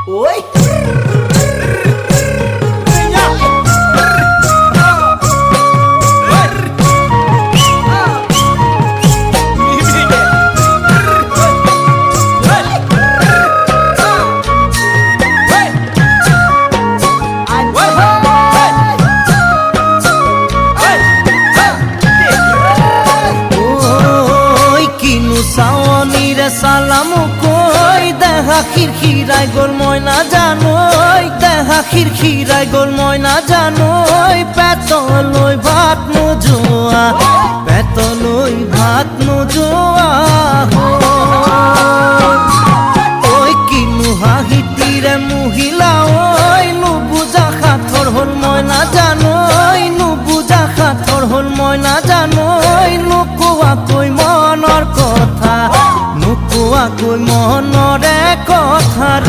ওই সালামু কই দেখা খিরখিরাই গোল ময়না জানোই দেখা খিরখিরাই গোল ময়না জানোই পেতলই ভাত নোজোয়া পেতলই ভাত নোজোয়া ওই কিনু হাহিতিরে মহিলা